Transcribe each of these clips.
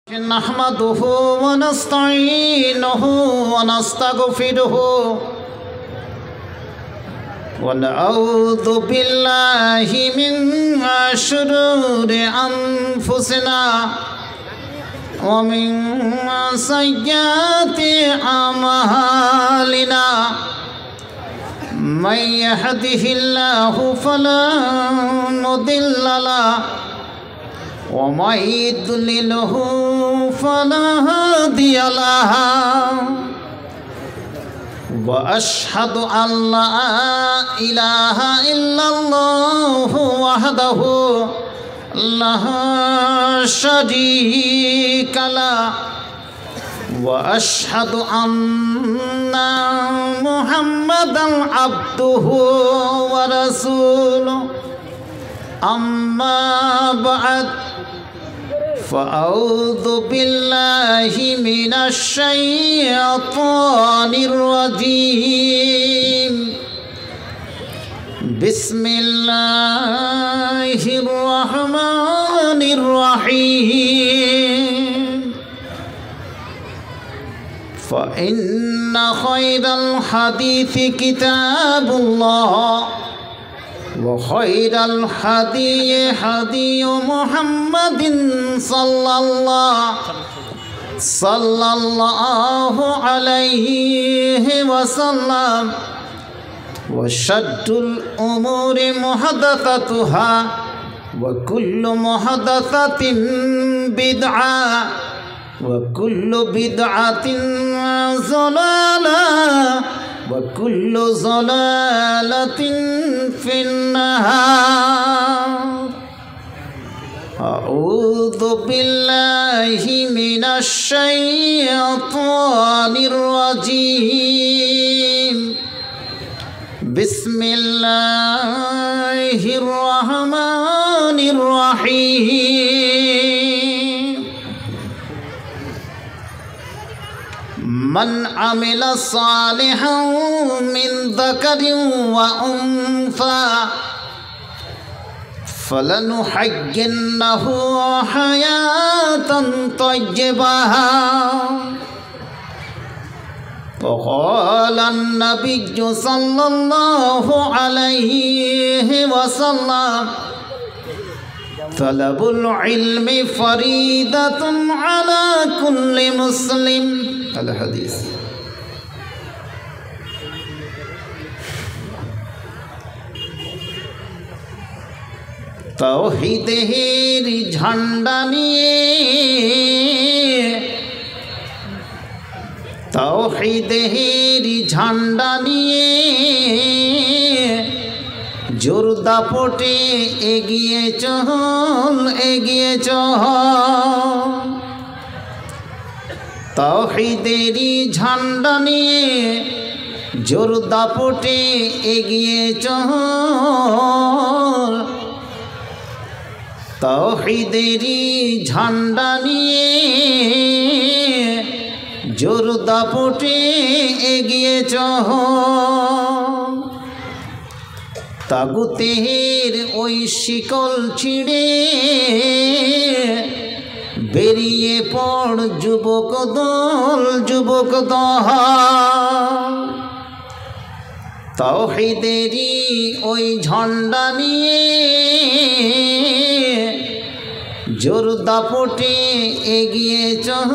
नहमदुहु व नस्तईनुहु व नस्तगफिरुहु व नऊज़ु बिल्लाहि मिन शुरूरि अनफुसिना व मिन सय्यिआति अमालिना मन यहदिहिल्लाहु फला मुदिल्ल लहु वमन युद्लिलहु फला हादिय लहु व अशहदु अल्ला इलाहा इल्लल्लाहु वहदहु ला शरीका लहु व अशहदु अन्ना मुहम्मदन अब्दुहु व रसूलुहु अम्मा बअद फ़अऊज़ु बिल्लाहि मिनश शैतानिर रजीम बिस्मिल्लाहिर रहमानिर रहीम फ़इन्न खैरल हदीसी किताबुल्लाह वख़ैरल हदी हदी मुहम्मदिन सल्लल्लाहु अलैहि वसल्लम वशर्रुल उमूरि मुहदसतुहा वकुल्लु मुहदसतिन बिदअ वकुल्लु बिदअतिन ज़लालह वकुल्लु ज़लालतिन फिन्नार अऊज़ु बिल्लाहि मिनश शैतानिर रजीम बिस्मिल्लाहिर रहमानिर रहीम मन अमिला सालिहन मिन ज़करिन व उन्सा फलनुहय्यिन्नहु हयातन तय्यबह क़ाल अन्नबिय्यु सल्लल्लाहु अलैहि वसल्लम तलबुल इल्मि फरीदतुन अला कुल्लि मुस्लिम अल हदीस। तौहीदेर झंडा निये तौहीदेर झंडा निये जोर दापटे एगिए चल तौहीदेरी झंडा निये जोर दापटे एगिए चल तौहीदेरी झंडा निये जोर दापटे एगिए चल तागुतेर ओई शिकल छिड़े बेरिए पड़ जुबक दल तौहीदेरी ओई झंडा निये जोर दापटे एगिए चल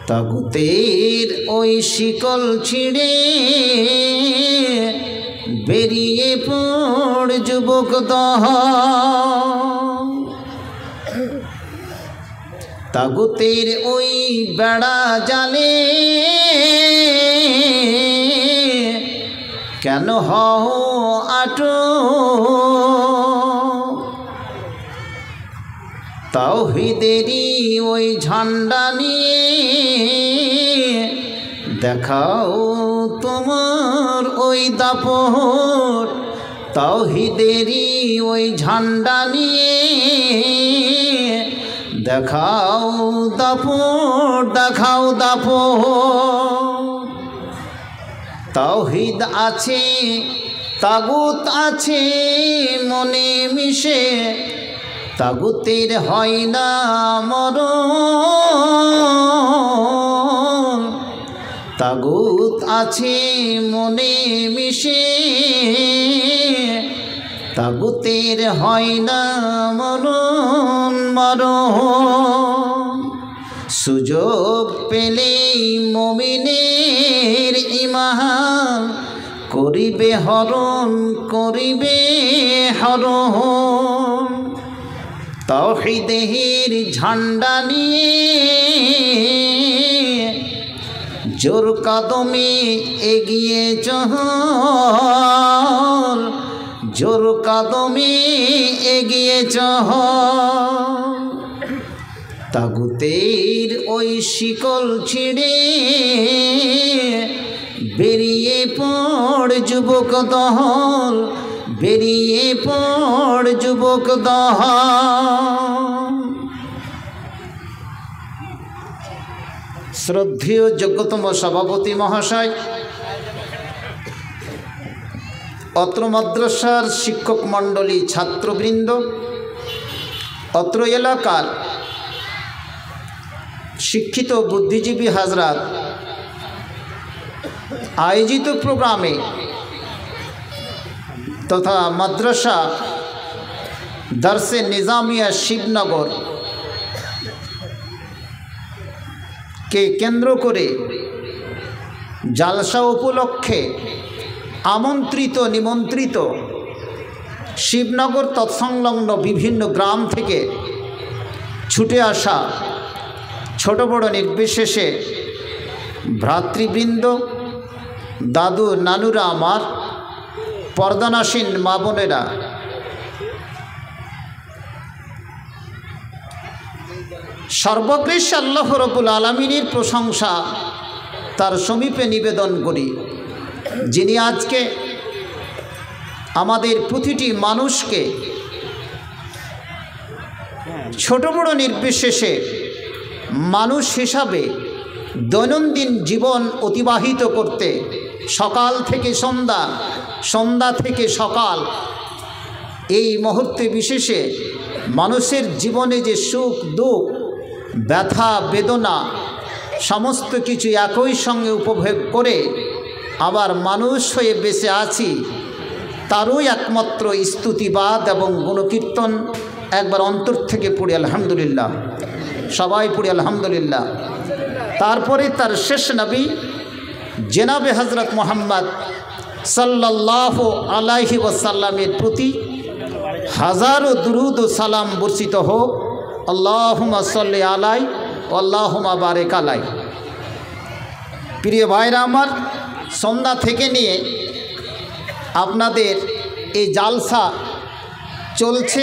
तागुतेर ओई शिकल छिड़े बेरिए पड़ जुबक तागुतेर ओई बेड़ा जाले केन हओ आटो तौहीदेरी ओई झंडा निये देखाओ तुम्हार ओई दापट तौहीदेरी ओई झंडा निये देखाओ दापट तौहीद आछे तागुत आछे मने मिशे তাগুতের হয় না মরণ, তাগুত আছে মনে মিশে, তাগুতের হয় না মরণ মরণ। সুযোগ পেলেই মুমিনের ঈমান করিবে হরণ, করিবে হরণ। তাওহীদের ঝান্ডা নিয়ে জোর কদমে এগিয়ে চল, জোর কদমে এগিয়ে চল। তাগুতের ওই শিকল ছিঁড়ে বেরিয়ে পড় যুবক দল, বেরিয়ে পড় যুবক দল। শ্রদ্ধেয় যোগ্যতম সভাপতি মহাশয়, অত্র মাদ্রাসার শিক্ষক মণ্ডলী, ছাত্রবৃন্দ, অত্র এলাকার শিক্ষিত বুদ্ধিজীবী হাজরাত, আয়োজিত প্রোগ্রামে তথা মাদ্রাসা দারসে নিজামিয়া শিবনগর কে কেন্দ্র করে জালসা উপলক্ষে আমন্ত্রিত নিমন্ত্রিত শিবনগর তৎসংলগ্ন বিভিন্ন গ্রাম থেকে ছুটে আসা ছোট বড় নির্বিশেষে ভ্রাতৃবৃন্দ, দাদু নানুরা, আমার পর্দানাসীন মা বোনেরা, সর্বকৃষ্ণ আল্লাহ রব্বুল আলামিনের প্রশংসা তার সমীপে নিবেদন করি, যিনি আজকে আমাদের প্রতিটি মানুষকে ছোট বড় নির্বিশেষে মানুষ হিসাবে দৈনন্দিন জীবন অতিবাহিত করতে সকাল থেকে সন্ধ্যা, সন্ধ্যা থেকে সকাল, এই মুহূর্তে বিশেষে মানুষের জীবনে যে সুখ দুঃখ, ব্যথা বেদনা সমস্ত কিছু একই সঙ্গে উপভোগ করে আবার মানুষ হয়ে বেঁচে আছি, তারই একমাত্র স্তুতিবাদ এবং গুণকীর্তন একবার অন্তর থেকে পড়ি আলহামদুলিল্লাহ, সবাই পড়ি আলহামদুলিল্লাহ। তারপরে তার শেষ নবী জনাবে হজরত মুহাম্মদ সাল্লাল্লাহু আলাইহি ওয়াসাল্লামের প্রতি হাজারো দুরুদ ও সালাম বর্ষিত হোক। আল্লাহুম্মা সাল্লি আলাই আল্লাহুম্মা বারিক আলাই। প্রিয় ভাইরা আমার, সন্ধ্যা থেকে নিয়ে আপনাদের এই জালসা চলছে।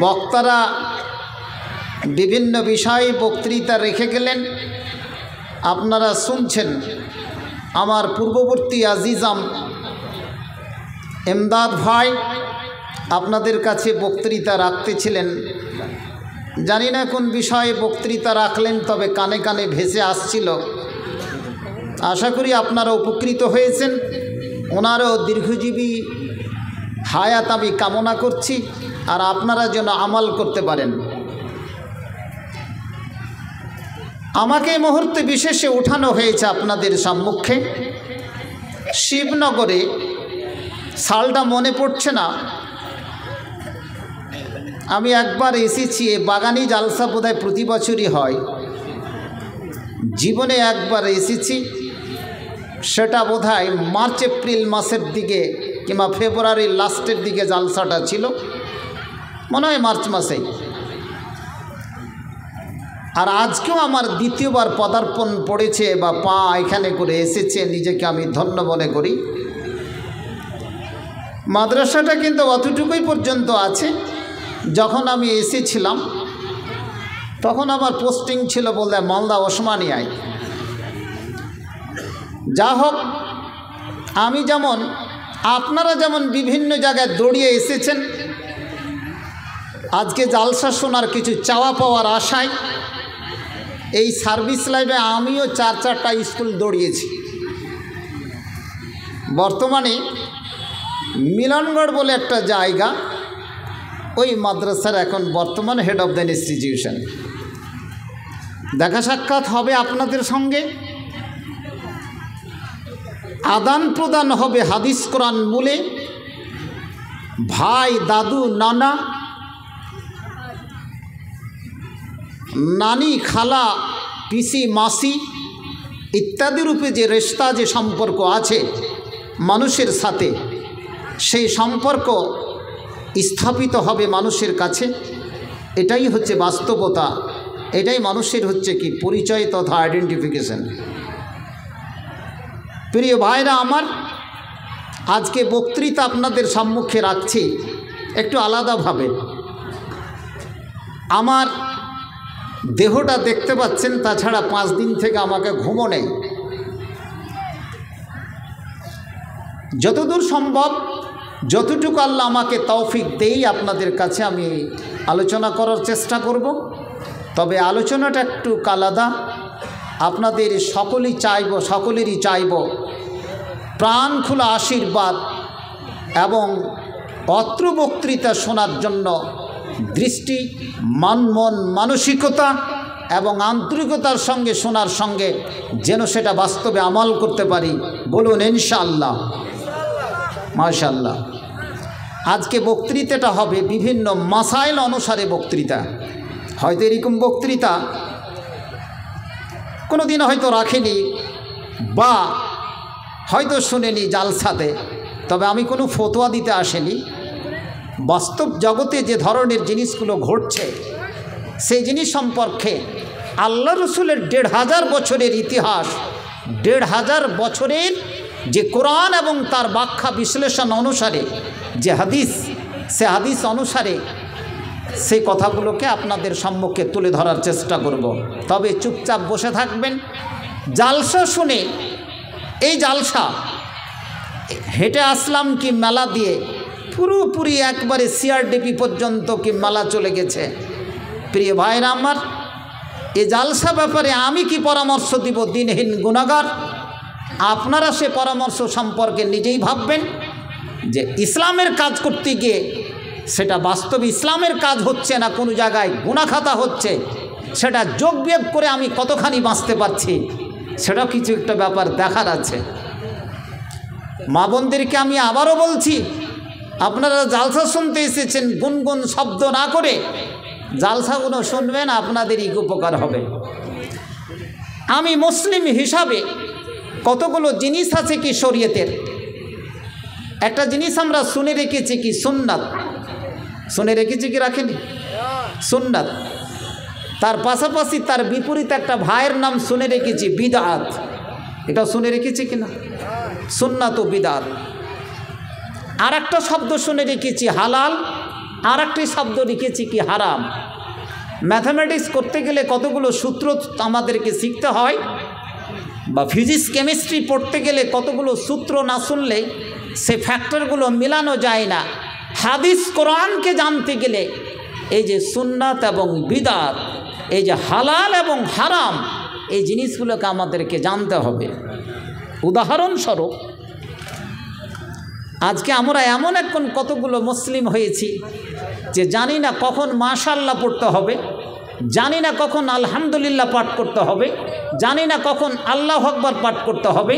বক্তারা বিভিন্ন বিষয়ে বক্তৃতা রেখে গেলেন, আপনারা শুনছেন। আমার পূর্ববর্তী আজিজাম এমদাদ ভাই আপনাদের কাছে বক্তৃতা রাখতেছিলেন, জানি না কোন বিষয়ে বক্তৃতা রাখলেন, তবে কানে কানে ভেসে আসছিল। আশা করি আপনারা উপকৃত হয়েছেন। ওনারও দীর্ঘজীবী হায়াত আমি কামনা করছি, আর আপনারা যেন আমাল করতে পারেন। আমাকে এই মুহূর্তে বিশেষে উঠানো হয়েছে আপনাদের সম্মুখে। শিবনগরে সালটা মনে পড়ছে না, আমি একবার এসেছি। এ বাগানি জালসা বোধহয় প্রতি বছরই হয়, জীবনে একবার এসেছি। সেটা বোধহয় মার্চ এপ্রিল মাসের দিকে কিংবা ফেব্রুয়ারির লাস্টের দিকে জালসাটা ছিল, মনে হয় মার্চ মাসেই। আর আজকেও আমার দ্বিতীয়বার পদার্পণ পড়েছে বা পা এখানে করে এসেছে, নিজেকে আমি ধন্য মনে করি। মাদ্রাসাটা কিন্তু অতটুকুই পর্যন্ত আছে। যখন আমি এসেছিলাম তখন আমার পোস্টিং ছিল বলতে মালদা ওসমানিয়ায়। যা হোক, আমি যেমন আপনারা যেমন বিভিন্ন জায়গায় দৌড়িয়ে এসেছেন, আজকে জালসা শোনার কিছু চাওয়া পাওয়ার আশায় এই সার্ভিস লাইফে আমিও 4-4টা স্কুল দৌড়িয়েছি। বর্তমানে মিলনগড় বলে একটা জায়গা, ওই মাদ্রাসার এখন বর্তমান হেড অফ দ্য ইনস্টিটিউশন। দেখা সাক্ষাৎ হবে আপনাদের সঙ্গে, আদান প্রদান হবে হাদিস কোরআন বলে। ভাই, দাদু, নানা, নানি, খালা, পিসি, মাসি ইত্যাদি রূপে যে রিশতা, যে সম্পর্ক আছে মানুষের সাথে, সেই সম্পর্ক স্থাপিত হবে মানুষের কাছে। এটাই হচ্ছে বাস্তবতা, এটাই মানুষের হচ্ছে কি পরিচয় তথা আইডেন্টিফিকেশন। প্রিয় ভাইরা আমার, আজকে বক্তৃতা আপনাদের সম্মুখে রাখছি একটু আলাদাভাবে। আমার দেহটা দেখতে পাচ্ছেন, তাছাড়া 5 দিন থেকে আমাকে ঘুমও নেই। যতদূর সম্ভব, যতটুকু আল্লাহ আমাকে তৌফিক দেই, আপনাদের কাছে আমি আলোচনা করার চেষ্টা করব। তবে আলোচনাটা একটু আলাদা। আপনাদের সকলেরই চাইব প্রাণ খোলা আশীর্বাদ এবং অত্র বক্তৃতা শোনার জন্য দৃষ্টি, মন, মানসিকতা এবং আন্তরিকতার সঙ্গে শোনার সঙ্গে যেন সেটা বাস্তবে আমল করতে পারি। বলুন ইনশাআল্লাহ, মাশাআল্লাহ। আজকে বক্তৃতাটা হবে বিভিন্ন মাসাইল অনুসারে বক্তৃতা। হয়তো এরকম বক্তৃতা কোনো দিন হয়তো রাখেনি বা হয়তো শুনেনি জালসাতে। তবে আমি কোনো ফতোয়া দিতে আসেনি। বাস্তব জগতে যে ধরনের জিনিসগুলো ঘটছে সেই জিনিস সম্পর্কে আল্লাহ রসুলের 1500 বছরের ইতিহাস, 1500 বছরের যে কোরআন এবং তার ব্যাখ্যা বিশ্লেষণ অনুসারে যে হাদিস, সে হাদিস অনুসারে সেই কথাগুলোকে আপনাদের সম্মুখে তুলে ধরার চেষ্টা করব। তবে চুপচাপ বসে থাকবেন। জালসা শুনে, এই জালসা হেঁটে আসলাম কি মেলা দিয়ে, পুরোপুরি একবারে সিআরডিপি পর্যন্ত কি মেলা চলে গেছে। প্রিয় ভাইরা আমার, এই জালসা ব্যাপারে আমি কি পরামর্শ দিব? দিনহীন গুনাহগার। আপনারা সে পরামর্শ সম্পর্কে নিজেই ভাববেন যে ইসলামের কাজ করতে গিয়ে সেটা বাস্তবে ইসলামের কাজ হচ্ছে না, কোনো জায়গায় গুনাহ খাতা হচ্ছে, সেটা যোগ বিয়োগ করে আমি কতখানি বাঁচতে পারছি, সেটা কিছু একটা ব্যাপার দেখার আছে। মা বোনদেরকে আমি আবারও বলছি, আপনারা জালসা শুনতে এসেছেন, গুনগুন শব্দ না করে জালসাগুলো শুনবেন, আপনাদেরই উপকার হবে। আমি মুসলিম হিসাবে কতগুলো জিনিস আছে কি শরীয়তের। একটা জিনিস আমরা শুনে রেখেছি কি সুন্নাত। শুনে রেখেছি কি রাখেনি? সুন্নাত। তার পাশাপাশি তার বিপরীত একটা ভাইয়ের নাম শুনে রেখেছি বিদআত। এটা শুনে রেখেছি কিনা? সুন্নাত ও বিদআত। আর একটা শব্দ শুনে রেখেছি হালাল, আর একটি শব্দ রেখেছি কি হারাম। ম্যাথামেটিক্স করতে গেলে কতগুলো সূত্র আমাদেরকে শিখতে হয়, বা ফিজিক্স কেমিস্ট্রি পড়তে গেলে কতগুলো সূত্র না শুনলে সে ফ্যাক্টরগুলো মিলানো যায় না। হাদিস কোরআনকে জানতে গেলে এই যে সুন্নাত এবং বিদআত, এই যে হালাল এবং হারাম, এই জিনিসগুলোকে আমাদেরকে জানতে হবে। উদাহরণস্বরূপ, আজকে আমরা এমন এখন কতগুলো মুসলিম হয়েছি যে জানি না কখন মাশাআল্লাহ পড়তে হবে, জানি না কখন আলহামদুলিল্লাহ পাঠ করতে হবে, জানি না কখন আল্লাহু আকবার পাঠ করতে হবে,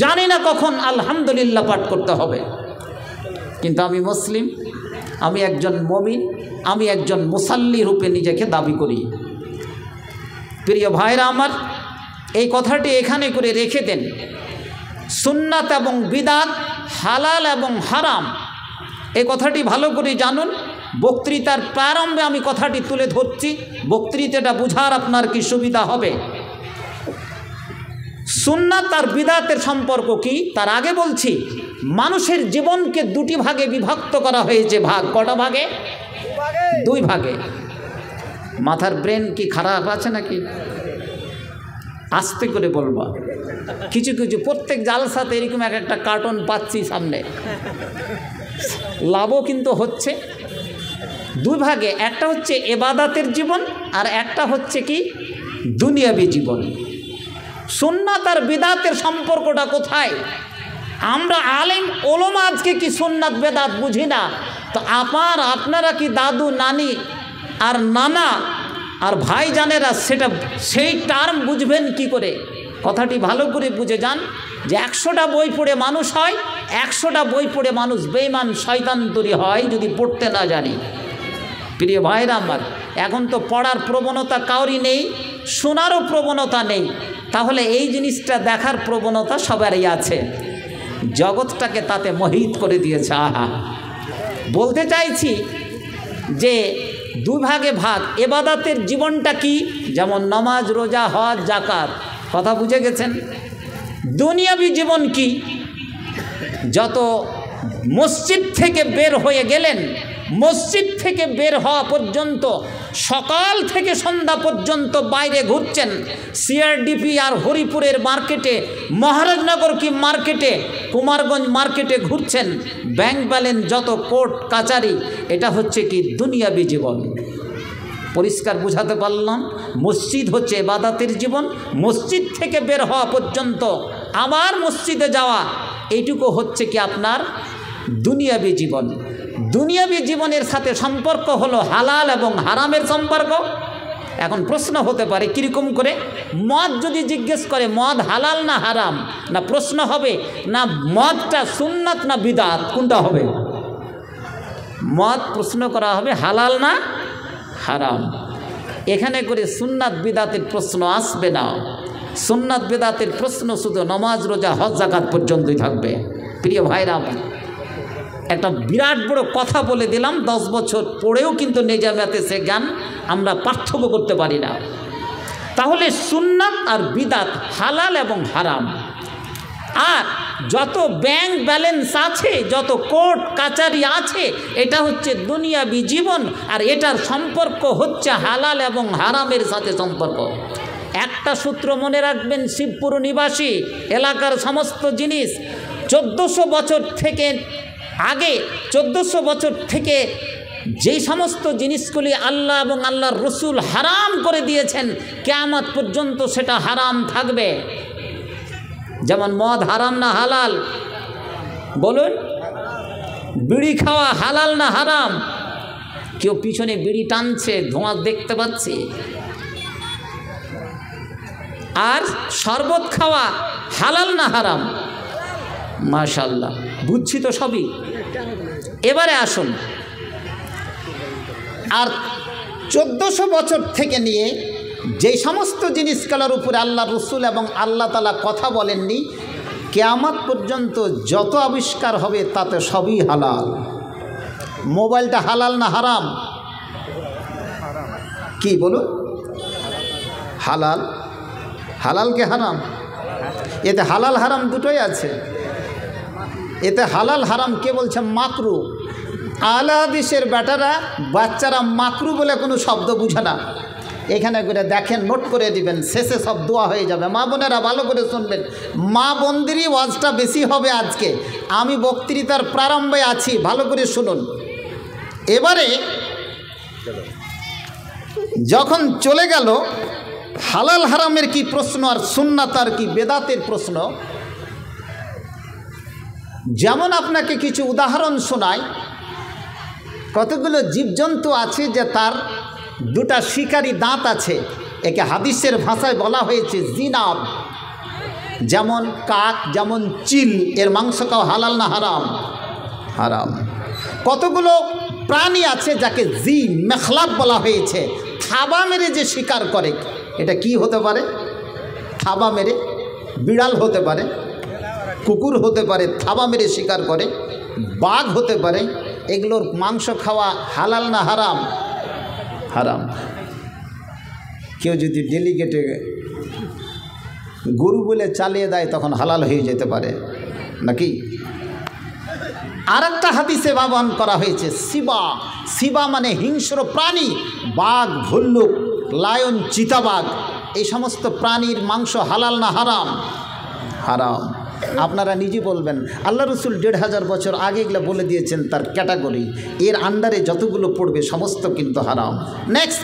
জানি না কখন আলহামদুলিল্লাহ পাঠ করতে হবে। কিন্তু আমি মুসলিম, আমি একজন মুমিন, আমি একজন মুসাল্লি রূপে নিজেকে দাবি করি। প্রিয় ভাইরা আমার, এই কথাটি এখানে করে রেখে দেন। সুন্নাত এবং বিদআত, হালাল এবং হারাম, এই কথাটি ভালো করে জানুন। বক্তৃতার প্রারম্ভে আমি কথাটি তুলে ধরছি, বক্তৃতাটা বুঝার আপনার কি সুবিধা হবে। সুন্নাত আর বিদআতের সম্পর্ক কি তার আগে বলছি। মানুষের জীবনকে দুটি ভাগে বিভক্ত করা হয়েছে। ভাগ কটা ভাগে? 2 ভাগে। মাথার ব্রেন কি খারাপ আছে নাকি? আস্তে করে বলবা। কিছু কিছু প্রত্যেক জালসাতে এরকম একটা কার্টুন পাচ্ছি সামনে, লাভও কিন্তু হচ্ছে। 2 ভাগে, একটা হচ্ছে ইবাদতের জীবন আর একটা হচ্ছে কি দুনিয়াবী জীবন। সুন্নাত আর বিদআতের সম্পর্কটা কোথায়? আমরা আলেম ওলামা আজকে কি সুন্নাত বেদাত বুঝি না, তো আপনারা কি দাদু নানি আর নানা আর ভাইজানেরা সেই টার্ম বুঝবেন কি করে? কথাটি ভালো করে বুঝে যান যে 100টা বই পড়ে মানুষ হয়, 100টা বই পড়ে মানুষ বেঈমান শয়তান তৈরি হয় যদি পড়তে না জানি। প্রিয় ভাইরা আমার, এখন তো পড়ার প্রবণতা কাউরই নেই, শোনারও প্রবণতা নেই, তাহলে এই জিনিসটা দেখার প্রবণতা সবারই আছে। জগৎটাকে তাতে মোহিত করে দিয়েছে। আহা, বলতে চাইছি যে দুভাগে ভাগ। এবাদতের জীবনটা কি? যেমন নামাজ, রোজা, হজ, যাকাত, কথা বুঝে গেছেন। দুনিয়াবি জীবন কি? যত মসজিদ থেকে বের হয়ে গেলেন, মসজিদ থেকে বের হওয়া পর্যন্ত সকাল থেকে সন্ধ্যা পর্যন্ত বাইরে ঘুরছেন, সিআরডিপি আর হরিপুরের মার্কেটে, মহারাজনগর কি মার্কেটে, কুমারগঞ্জ মার্কেটে ঘুরছেন, ব্যাংক ব্যালেন্স যত, কোর্ট কাচারি, এটা হচ্ছে কি দুনিয়াবি জীবন। পরিষ্কার বুঝাতে পারলাম? মসজিদ হচ্ছে ইবাদতের জীবন, মসজিদ থেকে বের হওয়া পর্যন্ত আবার মসজিদে যাওয়া, এইটুকু হচ্ছে কি আপনার দুনিয়াবি জীবন। দুনিয়াবি জীবনের সাথে সম্পর্ক হলো হালাল এবং হারামের সম্পর্ক। এখন প্রশ্ন হতে পারে কীরকম করে? মদ যদি জিজ্ঞেস করে মদ হালাল না হারাম, না প্রশ্ন হবে না মদটা সুন্নাত না বিদাত, কোনটা হবে? মদ প্রশ্ন করা হবে হালাল না হারাম। এখানে করে সুন্নাত বিদাতের প্রশ্ন আসবে না। সুন্নাত বিদাতের প্রশ্ন শুধু নামাজ, রোজা, হজ, যাকাত পর্যন্তই থাকবে। প্রিয় ভাইরা, একটা বিরাট বড় কথা বলে দিলাম, 10 বছর পড়েও কিন্তু নিজামাতে সে জ্ঞান আমরা পার্থক্য করতে পারি না। তাহলে সুন্নাত আর বিদাত, হালাল এবং হারাম। আর যত ব্যাংক ব্যালেন্স আছে, যত কোর্ট কাচারি আছে, এটা হচ্ছে দুনিয়াবি জীবন, আর এটার সম্পর্ক হচ্ছে হালাল এবং হারামের সাথে সম্পর্ক। একটা সূত্র মনে রাখবেন, শিবপুর নিবাসী এলাকার সমস্ত জিনিস 1400 বছর থেকে আগে, 1400 বছর থেকে যেই সমস্ত জিনিসগুলি আল্লাহ এবং আল্লাহর রসুল হারাম করে দিয়েছেন, কিয়ামত পর্যন্ত সেটা হারাম থাকবে। যেমন মদ হারাম না হালাল? বলুন। বিড়ি খাওয়া হালাল না হারাম? কেউ পিছনে বিড়ি টানছে, ধোঁয়া দেখতে পাচ্ছি। আর শরবত খাওয়া হালাল না হারাম? মাশাআল্লাহ, বুঝছি তো সবই। এবারে আসুন, আর 1400 বছর থেকে নিয়ে যেই সমস্ত জিনিসগুলোর উপরে আল্লাহ রসুল এবং আল্লাহ তাআলা কথা বলেননি, কিয়ামত পর্যন্ত যত আবিষ্কার হবে তাতে সবই হালাল। মোবাইলটা হালাল না হারাম? কি বলুন? হালাল। হালাল কে হারাম? এতে হালাল হারাম দুটোই আছে। এতে হালাল হারাম কে বলছে? মাকরু। আলা হাদিসের বেটারা, বাচ্চারা মাকরু বলে কোনো শব্দ বুঝে না। এখানে করে দেখেন, নোট করে দিবেন, শেষে সব দোয়া হয়ে যাবে। মা বোনেরা ভালো করে শুনবেন, মা বোনদেরই ওয়াজটা বেশি হবে আজকে। আমি বক্তৃতার প্রারম্ভে আছি, ভালো করে শুনুন। এবারে যখন চলে গেল হালাল হারামের কি প্রশ্ন আর সুন্নাত আর কি বেদাতের প্রশ্ন, যেমন আপনাকে কিছু উদাহরণ শোনাই। কতগুলো জীবজন্তু আছে যে তার দুটা শিকারী দাঁত আছে, একে হাদিসের ভাষায় বলা হয়েছে জিনাব। যেমন কাক, যেমন চিল, এর মাংস খাওয়া হালাল না হারাম? হারাম। কতগুলো প্রাণী আছে যাকে জি মেখলাব বলা হয়েছে, থাবা মেরে যে শিকার করে, এটা কি হতে পারে? থাবা মেরে, বিড়াল হতে পারে, কুকুর হতে পারে, থাবা মেরে শিকার করে, বাঘ হতে পারে। এগুলোর মাংস খাওয়া হালাল না হারাম? হারাম। কেউ যদি ডেলিগেটে গরু বলে চালিয়ে দেয় তখন হালাল হয়ে যেতে পারে নাকি? আর একটা হাদিসে ব্যবহার করা হয়েছে শিবা। শিবা মানে হিংস্র প্রাণী, বাঘ, ভল্লুক, লায়ন, চিতাবাঘ, এই সমস্ত প্রাণীর মাংস হালাল না হারাম? হারাম। আপনারা নিজে বলবেন। আল্লাহ রসুল 1500 বছর আগে এগুলো বলে দিয়েছেন তার ক্যাটাগরি, এর আন্ডারে যতগুলো পড়বে সমস্ত কিন্তু হারাম। নেক্সট,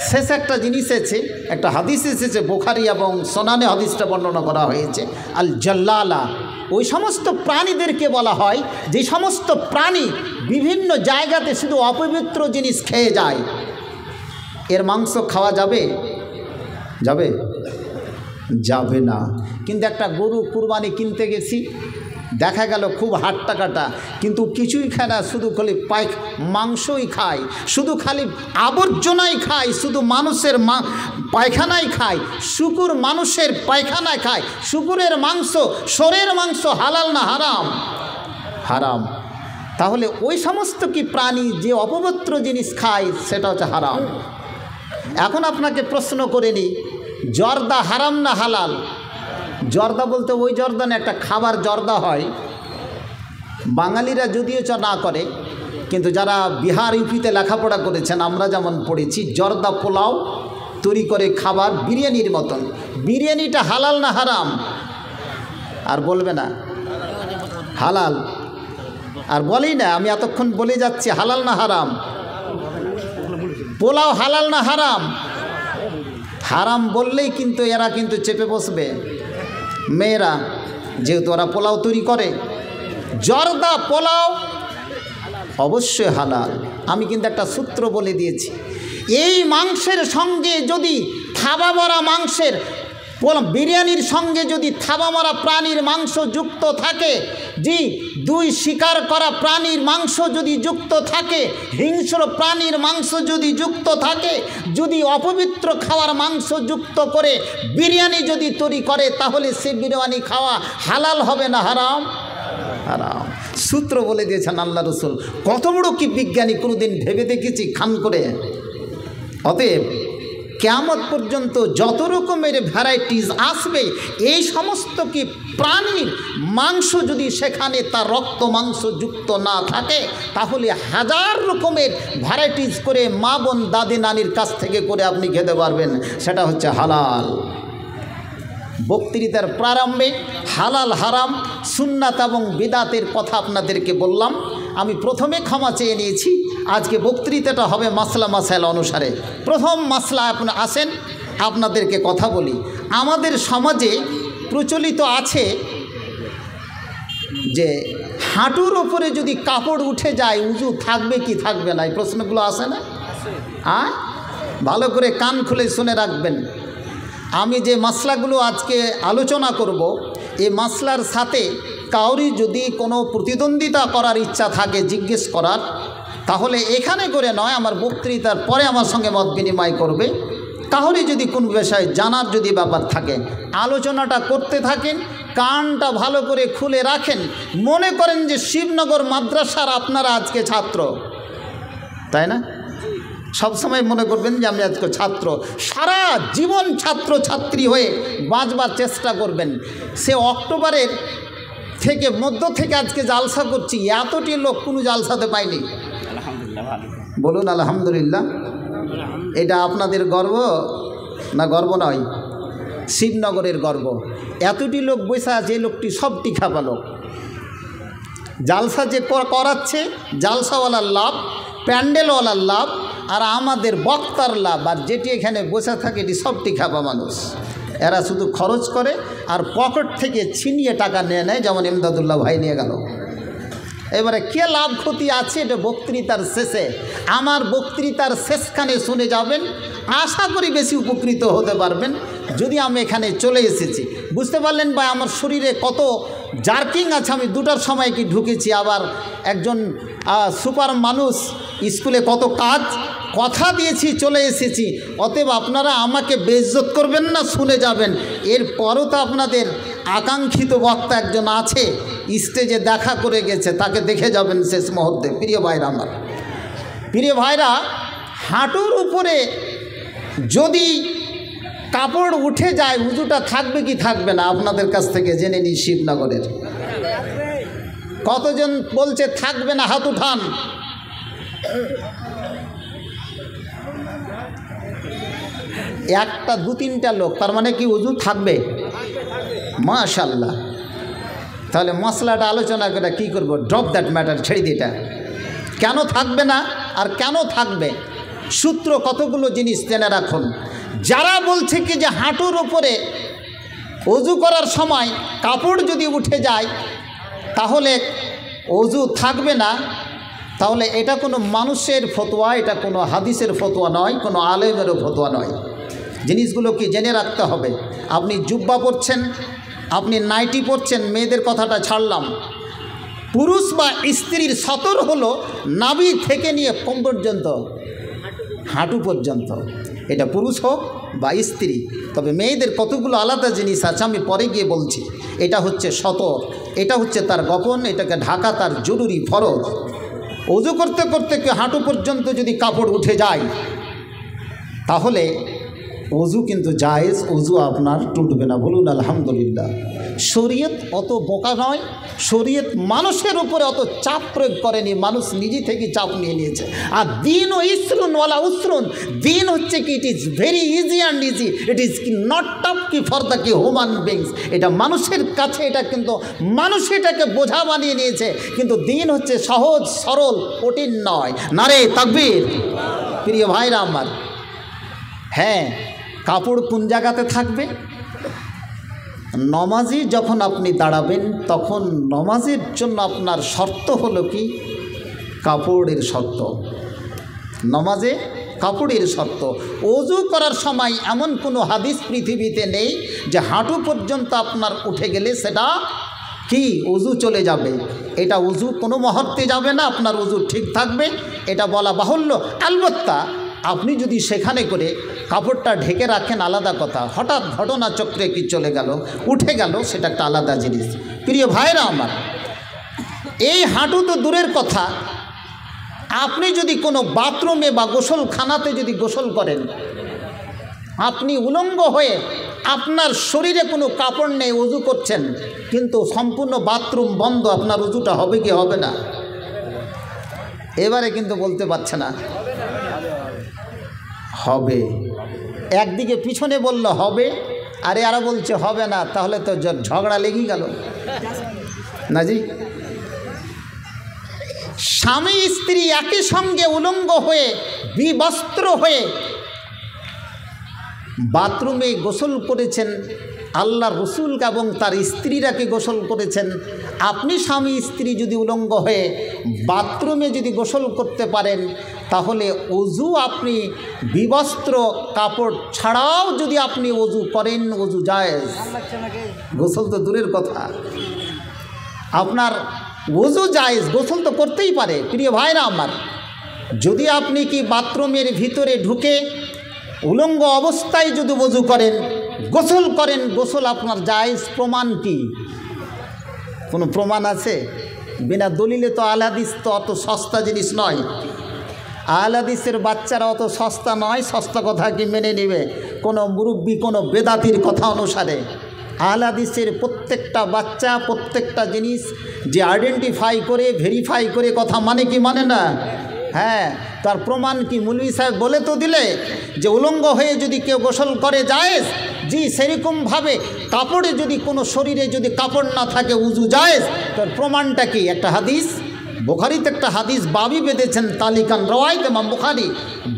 শেষ একটা জিনিস এসেছে, একটা হাদিস এসেছে, বুখারী এবং সুনানে হাদিসটা বর্ণনা করা হয়েছে। আল জাল্লালা, ওই সমস্ত প্রাণীদেরকে বলা হয় যে সমস্ত প্রাণী বিভিন্ন জায়গাতে শুধু অপবিত্র জিনিস খেয়ে যায়, এর মাংস খাওয়া যাবে? যাবে? যাবে না। কিন্তু একটা গরু কুরবানি কিনতে গেছি, দেখা গেল খুব হাট্টা কাটা, কিন্তু কিছুই খায় না, শুধু খালি মাংসই খায়, শুধু খালি আবর্জনাই খায়, শুধু মানুষের পায়খানাই খায়, শুকুর মানুষের পায়খানায় খায়। শুকুরের মাংস, শরীরের মাংস হালাল না হারাম? হারাম। তাহলে ওই সমস্ত কি প্রাণী যে অপবিত্র জিনিস খায় সেটা হচ্ছে হারাম। এখন আপনাকে প্রশ্ন করে নিই, জর্দা হারাম না হালাল? জর্দা বলতে ওই জর্দা না, একটা খাবার জর্দা হয়, বাঙালিরা যদিও না করে, কিন্তু যারা বিহার ইউপিতে লেখাপড়া করেছেন, আমরা যেমন পড়েছি, জর্দা পোলাও তৈরি করে খাবার বিরিয়ানির মতন। বিরিয়ানিটা হালাল না হারাম? আর বলবে না হালাল, আর বলি না, আমি এতক্ষণ বলে যাচ্ছি হালাল না হারাম। পোলাও হালাল না হারাম? হারাম বললেই কিন্তু এরা কিন্তু চেপে বসবে, মেয়েরা, যেহেতু ওরা পোলাও তৈরি করে। জর্দা পোলাও অবশ্যই হালাল। আমি কিন্তু একটা সূত্র বলে দিয়েছি, এই মাংসের সঙ্গে যদি থাবা মারা মাংসের, বিরিয়ানির সঙ্গে যদি থাবা মারা প্রাণীর মাংস যুক্ত থাকে, জি, দুই শিকার করা প্রাণীর মাংস যদি যুক্ত থাকে, হিংস্র প্রাণীর মাংস যদি যুক্ত থাকে, যদি অপবিত্র খাওয়ার মাংস যুক্ত করে বিরিয়ানি যদি তৈরি করে, তাহলে সে বিরিয়ানি খাওয়া হালাল হবে না হারাম? হারাম। সূত্র বলে দিয়েছেন আল্লাহ রসুল। কত বড় কি বিজ্ঞানী, কোনোদিন ভেবে দেখেছি খান করে? অতএব কিয়ামত পর্যন্ত যত রকমের ভ্যারাইটিস আসবে, এই সমস্ত কি প্রাণীর মাংস যদি সেখানে তার রক্ত মাংস যুক্ত না থাকে, তাহলে হাজার রকমের ভ্যারাইটিস করে মা বোন দাদি নানির কাছ থেকে করে আপনি খেতে পারবেন, সেটা হচ্ছে হালাল। বক্তৃতার প্রারম্ভে হালাল হারাম সুন্নাত এবং বিদাতের কথা আপনাদেরকে বললাম। আমি প্রথমে ক্ষমা চেয়ে নিয়েছি। আজকে বক্তৃতাটা হবে মাসলা মাসাইল অনুসারে। প্রথম মাসলা আসেন, আপনাদেরকে কথা বলি। আমাদের সমাজে প্রচলিত আছে যে হাঁটুর ওপরে যদি কাপড় উঠে যায় উজু থাকবে কি থাকবে না, এই প্রশ্নগুলো আসে না? ভালো করে কান খুলে শুনে রাখবেন। আমি যে মাসলাগুলো আজকে আলোচনা করব, এই মাসলার সাথে কাউরি যদি কোনো প্রতিদ্বন্দ্বিতা করার ইচ্ছা থাকে জিজ্ঞেস করার, তাহলে এখানে করে নয়, আমার বক্তৃতার পরে আমার সঙ্গে মত বিনিময় করবে। কাউরি যদি কোন বিষয়ে জানার যদি ব্যাপার থাকে, আলোচনাটা করতে থাকেন, কানটা ভালো করে খুলে রাখেন। মনে করেন যে শিবনগর মাদ্রাসার আপনারা আজকে ছাত্র, তাই না? সবসময় মনে করবেন যে আমি আজকে ছাত্র, সারা জীবন ছাত্র ছাত্রী হয়ে বাঁচবার চেষ্টা করবেন। সে অক্টোবরের থেকে মধ্য থেকে আজকে জালসা করছি, এতটি লোক কোনো জালসাতে পাইনি। বলুন আলহামদুলিল্লাহ। এটা আপনাদের গর্ব না গর্ব নয়? শিবনগরের গর্ব। এতটি লোক বসে আছে, এই লোকটি সবটি খাপা লোক। জালসা যে করাচ্ছে, জালসাওয়ালার লাভ, প্যান্ডেলওয়ালার লাভ, আর আমাদের বক্তার লাভ। আর যেটি এখানে বসে থাকে এটি সবটি খাপা মানুষ। এরা শুধু খরচ করে আর পকেট থেকে ছিনিয়ে টাকা নিয়ে নেয়, যেমন ইমদাদুল্লাহ ভাই নিয়ে গেল। এবারে কে লাভ ক্ষতি আছে এটা বক্তৃতার শেষে, আমার বক্তৃতার শেষখানে শুনে যাবেন। আশা করি বেশি উপকৃত হতে পারবেন। যদি আমি এখানে চলে এসেছি, বুঝতে পারলেন ভাই আমার শরীরে কত জার্কিং আছে। আমি 2টার সময় কি ঢুকেছি, আবার একজন সুপার মানুষ, স্কুলে কত কাজ, কথা দিয়েছি চলে এসেছি। অতএব আপনারা আমাকে বেইজ্জত করবেন না, শুনে যাবেন। এরপরও তো আপনাদের আকাঙ্ক্ষিত বক্তা একজন আছে, স্টেজে দেখা করে গেছে, তাকে দেখে যাবেন শেষ মুহূর্তে। প্রিয় ভাইরা, আমার প্রিয় ভাইরা, হাঁটুর উপরে যদি কাপড় উঠে যায় উজুটা থাকবে কি থাকবে না আপনাদের কাছ থেকে জেনে নিই। শিবনগরের কতজন বলছে থাকবে না? হাত উঠান। একটা 2-3টা লোক, তার মানে কি উজু থাকবে? মাশাআল্লাহ। তাহলে মশলাটা আলোচনা করে কি করব? ড্রপ দ্যাট ম্যাটার, ছেড়ে দিই। এটা কেন থাকবে না আর কেন থাকবে, সূত্র কতগুলো জিনিস জেনে রাখুন। যারা বলছে কি যে হাঁটুর ওপরে অজু করার সময় কাপড় যদি উঠে যায় তাহলে অজু থাকবে না, তাহলে এটা কোনো মানুষের ফতোয়া, এটা কোনো হাদিসের ফতোয়া নয়, কোনো আলেমেরও ফতোয়া নয়। জিনিসগুলোকে জেনে রাখতে হবে। আপনি জুব্বা পরছেন, আপনি নাইটি পরছেন, মেয়েদের কথাটা ছাড়লাম, পুরুষ বা স্ত্রীর সতর হলো নাভি থেকে নিয়ে কোম পর্যন্ত, হাঁটু পর্যন্ত, এটা পুরুষ হোক বা স্ত্রী। তবে মেয়েদের কতগুলো আলাদা জিনিস আছে, আমি পরে গিয়ে বলছি। এটা হচ্ছে সতর, এটা হচ্ছে তার গোপন, এটাকে ঢাকা তার জরুরি ফরজ। অজু করতে করতে হাঁটু পর্যন্ত যদি কাপড় উঠে যায় তাহলে অজু কিন্তু জায়েজ, অজু আপনার টুটবে না। বলুন আলহামদুলিল্লাহ। শরীয়ত অত বোকা নয়, শরীয়ত মানুষের উপরে অত চাপ প্রয়োগ করেনি, মানুষ নিজে থেকে চাপ নিয়ে নিয়েছে। আর দিন ও ইসরুন ওয়ালা উসরুন, দিন হচ্ছে কি it is very easy and easy, it is কি নট টাফ কি ফর দ্য কি হিউম্যান বিংস। এটা মানুষের কাছে, এটা কিন্তু মানুষ এটাকে বোঝা বানিয়ে নিয়েছে, কিন্তু দিন হচ্ছে সহজ সরল, কঠিন নয়। নারে তাকবীর। প্রিয় ভাইরা আমার, হ্যাঁ, কাপড় কোন জায়গাতে থাকবে? নমাজি যখন আপনি দাঁড়াবেন তখন নমাজের জন্য আপনার শর্ত হলো কি? কাপড়ের শর্ত। নমাজে কাপড়ের শর্ত। অজু করার সময় এমন কোনো হাদিস পৃথিবীতে নেই যে হাঁটু পর্যন্ত আপনার উঠে গেলে সেটা কি অজু চলে যাবে। এটা অজু কোনো মুহূর্তে যাবে না, আপনার অজু ঠিক থাকবে, এটা বলা বাহুল্য। আলবত্তা আপনি যদি সেখানে করে কাপড়টা ঢেকে রাখেন আলাদা কথা, হঠাৎ ঘটনাচক্রে কি চলে গেল, উঠে গেল, সেটা একটা আলাদা জিনিস। প্রিয় ভাইরা আমার, এই হাঁটু তো দূরের কথা, আপনি যদি কোনো বাথরুমে বা গোসলখানাতে যদি গোসল করেন, আপনি উলঙ্গ হয়ে আপনার শরীরে কোনো কাপড় নেই, অজু করছেন, কিন্তু সম্পূর্ণ বাথরুম বন্ধ, আপনার অজুটা হবে কি হবে না? এবারে কিন্তু বলতে পারছে না। হবে। একদিকে পিছনে বলল হবে, আরে আরো বলছে হবে না, তাহলে তো ঝগড়া লেগেই গেল না জি। স্বামী স্ত্রী একই সঙ্গে উলঙ্গ হয়ে বিবস্ত্র হয়ে বাথরুমে গোসল করেছেন, আল্লাহ রসুল এবং তার স্ত্রীরাকে গোসল করেছেন। আপনি স্বামী স্ত্রী যদি উলঙ্গ হয়ে বাথরুমে যদি গোসল করতে পারেন, তাহলে অজু আপনি বিবস্ত্র কাপড় ছাড়াও যদি আপনি অজু করেন, অজু জায়েজ। গোসল তো দূরের কথা, আপনার অজু জায়েজ, গোসল তো করতেই পারে। প্রিয় ভাইরা আমার, যদি আপনি কি বাথরুমের ভিতরে ঢুকে উলঙ্গ অবস্থায় যদি অজু করেন, গোসল করেন, গোসল আপনার জায়েজ। প্রমাণ কি? কোনো প্রমাণ আছে? বিনা দলিলে তো আল হাদিস তো অত সস্তা জিনিস নয়। আল হাদিসের বাচ্চারা অত সস্তা নয়, সস্তা কথা কি মেনে নেবে কোনো মুরব্বী, কোনো বেদাতির কথা অনুসারে? আল হাদিসের প্রত্যেকটা বাচ্চা প্রত্যেকটা জিনিস যে আইডেন্টিফাই করে ভেরিফাই করে কথা মানে কি মানে না? হ্যাঁ, তার প্রমাণ কি? মৌলভী সাহেব বলে তো দিলে যে উলঙ্গ হয়ে যদি কেউ গোসল করে জায়েজ। জি, সেরকমভাবে কাপড়ে যদি কোনো শরীরে যদি কাপড় না থাকে উজু জায়েজ। তার প্রমাণটা কি? একটা হাদিস, বুখারীতে একটা হাদিস বাবি বেঁধেছেন তালিকান, রওয়ায়াত ইমাম বুখারী,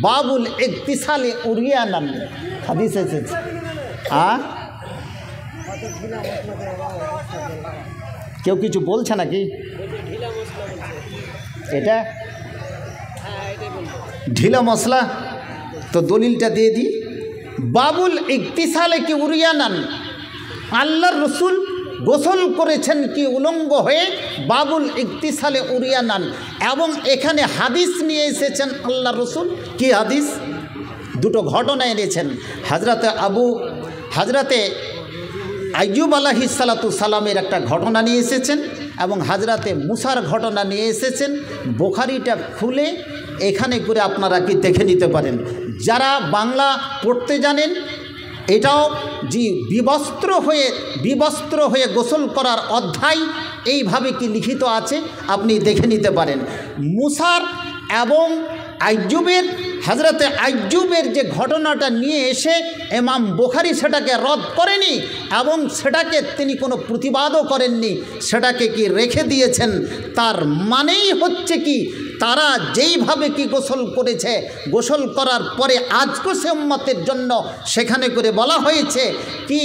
বাবুল ইগতিসালে উরিয়ানান হাদিস এসেছে। কেউ কিছু বলছে নাকি? এটা ঢিলা মশলা তো দলিলটা দিয়ে দিই। বাবুল ইগতিসালে কি উরিয়ানান, আল্লাহর রসুল গোসল করেছেন কি উলঙ্গ হয়ে, বাবুল ইগতিসালে উরিয়ানান। এবং এখানে হাদিস নিয়ে এসেছেন আল্লাহর রসুল। কি হাদিস? দুটো ঘটনা এনেছেন। হাজরাতে আইয়ুব আলাইহিসসালাতু সালামের একটা ঘটনা নিয়ে এসেছেন এবং হাজরাতে মুসার ঘটনা নিয়ে এসেছেন। বুখারীটা খুলে এখানে করে আপনারা কি দেখে নিতে পারেন। যারা বাংলা পড়তে জানেন, এটাও জি বিবস্ত্র হয়ে গোসল করার অধ্যায় এইভাবে কি লিখিত আছে, আপনি দেখে নিতে পারেন। মুসার এবং আইয়ুবের, হযরতে আইয়ুবের যে ঘটনাটা নিয়ে এসে ইমাম বুখারী সেটাকে রদ করেনি এবং সেটাকে তিনি কোনো প্রতিবাদও করেননি, সেটাকে কি রেখে দিয়েছেন। তার মানেই হচ্ছে কি, তারা যেইভাবে কি গোসল করেছে, গোসল করার পরে আজকে সে উম্মতের জন্য সেখানে করে বলা হয়েছে কি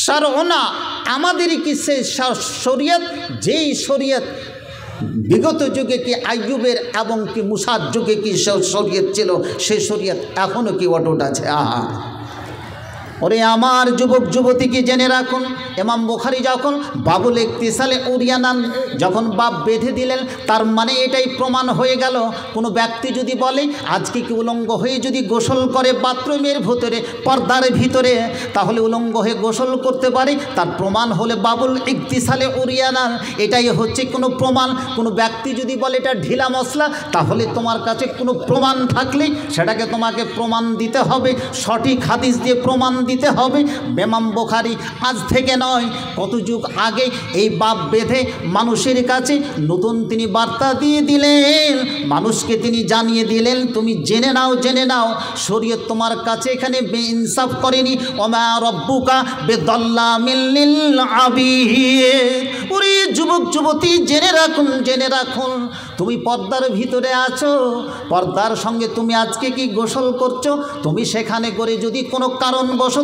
শারউনা, আমাদেরই কি সেই শরীয়ত, যেই শরীয়ত বিগত যুগে কি আইয়ুবের এবং কি মুসার যুগে কি শরীয়ত ছিল, সেই শরীয়ত এখনও কি অটুট আছে? আহা, ওরে আমার যুবক যুবতী কি জেনে রাখুন, ইমাম বুখারী যখন বাবুল ইকতিসালে উরিয়ানান যখন বাপ বেঁধে দিলেন, তার মানে এটাই প্রমাণ হয়ে গেল, কোনো ব্যক্তি যদি বলে আজকে কি উলঙ্গ হয়ে যদি গোসল করে বাথরুমের ভিতরে পর্দার ভিতরে, তাহলে উলঙ্গ হয়ে গোসল করতে পারে, তার প্রমাণ হলে বাবুল ইকতিসালে উরিয়ানান, এটাই হচ্ছে কোনো প্রমাণ। কোনো ব্যক্তি যদি বলে এটা ঢিলা মশলা, তাহলে তোমার কাছে কোনো প্রমাণ থাকলে সেটাকে তোমাকে প্রমাণ দিতে হবে, সঠিক হাদিস দিয়ে প্রমাণ দিতে হবে। ইমাম বুখারী আজ থেকে নয়, কত যুগ আগে এই বাপ বেঁধে মানুষের কাছে নতুন তিনি বার্তা দিয়ে দিলেন, মানুষকে তিনি জানিয়ে দিলেন, তুমি জেনে নাও, জেনে নাও, শরীয়ত তোমার কাছে এখানে বেইনসাফ করেনি। ওমা রব্বুকা বিযাল্লামিল লিল আবিদ। ওরে যুবক যুবতী জেনে রাখুন, জেনে রাখুন, তুমি পর্দার ভিতরে আছো, পর্দার সঙ্গে তুমি আজকে কি গোসল করছো, তুমি সেখানে করে যদি কোনো কারণবশত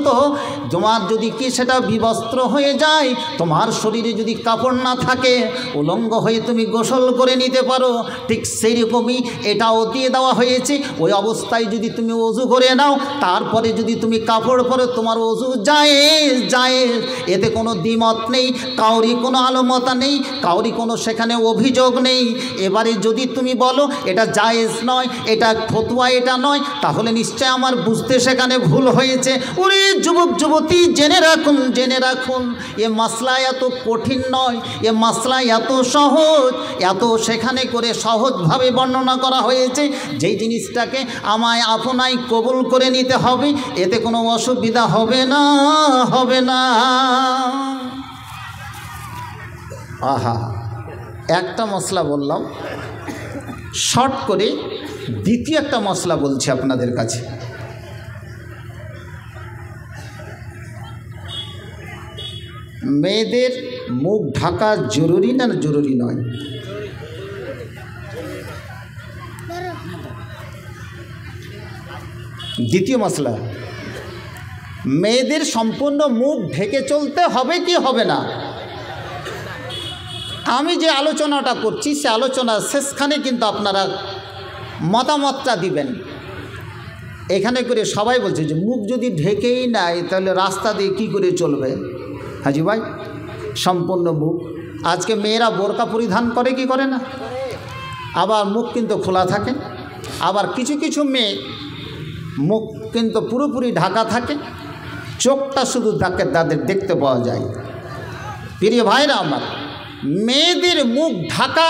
তোমার যদি কি সেটা বিবস্ত্র হয়ে যায়, তোমার শরীরে যদি কাপড় না থাকে, উলঙ্গ হয়ে তুমি গোসল করে নিতে পারো, ঠিক সেইরকমই এটাও দিয়ে দেওয়া হয়েছে। ওই অবস্থায় যদি তুমি ওযু করে নাও, তারপরে যদি তুমি কাপড় পরো, তোমার ওযু জায়েজ, জায়েজ, এতে কোনো দ্বিমত নেই, কাউরি কোনো আলমতা নেই, কাউরি কোনো সেখানে অভিযোগ নেই। এবারে যদি তুমি বলো এটা জায়েজ নয়, এটা ফতোয়া, এটা নয়, তাহলে নিশ্চয় আমার বুঝতে সেখানে ভুল হয়েছে। ওরে যুবক যুবতী জেনে রাখুন, জেনে রাখুন, এ মাসলা এত কঠিন নয়, এ মাসলা এত সহজ, এত সেখানে করে সহজভাবে বর্ণনা করা হয়েছে, যেই জিনিসটাকে আমায় আপনাই কবুল করে নিতে হবে, এতে কোনো অসুবিধা হবে না, হবে না। আহা, একটা মশলা বললাম, শর্ট করে দ্বিতীয় একটা মশলা বলছি আপনাদের কাছে। মেয়েদের মুখ ঢাকা জরুরি না জরুরি নয়? দ্বিতীয় মশলা, মেয়েদের সম্পূর্ণ মুখ ঢেকে চলতে হবে কি হবে না? আমি যে আলোচনাটা করছি সে আলোচনার শেষখানে কিন্তু আপনারা মতামতটা দিবেন। এখানে করে সবাই বলছে যে মুখ যদি ঢেকেই নেয় তাহলে রাস্তা দিয়ে কী করে চলবে? হাজি ভাই, সম্পূর্ণ মুখ, আজকে মেয়েরা বোরকা পরিধান করে কি করে না, আবার মুখ কিন্তু খোলা থাকে, আবার কিছু কিছু মেয়ে মুখ কিন্তু পুরোপুরি ঢাকা থাকে, চোখটা শুধু তাদের দেখতে পাওয়া যায়। প্রিয় ভাইরা আমার, মেয়েদের মুখ ঢাকা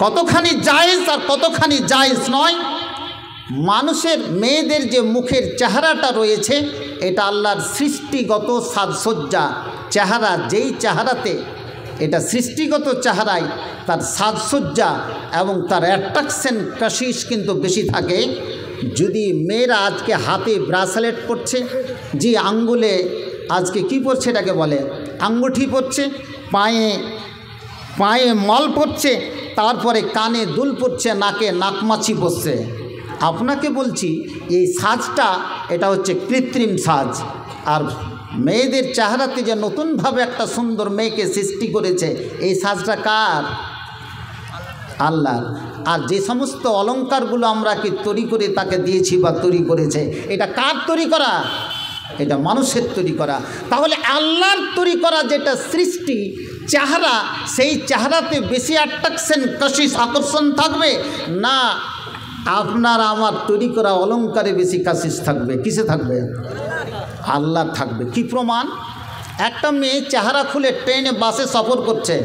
কতখানি জায়েজ আর কতখানি জায়েজ নয়, মানুষের মেয়েদের যে মুখের চেহারাটা রয়েছে, এটা আল্লাহর সৃষ্টিগত সাজসজ্জা চেহারা, যেই চেহারাতে এটা সৃষ্টিগত চেহারায় তার সাজসজ্জা এবং তার অ্যাট্রাকশন কাশিস কিন্তু বেশি থাকে। যদি মেয়েরা আজকে হাতে ব্রাসলেট পরছে, যে আঙ্গুলে আজকে কি পরছে, এটাকে বলে আঙ্গুঠি পরছে, পায়ে পায়ে মল পরছে, তারপরে কানে দুল পরছে, নাকে নাকমাছি পরছে, আপনাকে বলছি এই সাজটা এটা হচ্ছে কৃত্রিম সাজ। আর মেয়েদের চেহারাতে যে নতুনভাবে একটা সুন্দর মেয়েকে সৃষ্টি করেছে, এই সাজটা কার? আল্লাহর। আর যে সমস্ত অলঙ্কারগুলো আমরা কি তৈরি করে তাকে দিয়েছি বা তৈরি করেছে, এটা কার তৈরি করা? এটা মানুষের তৈরি করা। তাহলে আল্লাহর তৈরি করা যেটা সৃষ্টি চেহারা, সেই চেহারাতে বেশি অ্যাট্রাকশন কাশিস আকর্ষণ থাকবে না আপনার আমার তৈরি করা অলঙ্কারে বেশি কাশিস থাকবে? কিসে থাকবে? আল্লাহ থাকবে। কি প্রমাণ? একটা মেয়ে চেহারা খুলে ট্রেনে বাসে সফর করছে,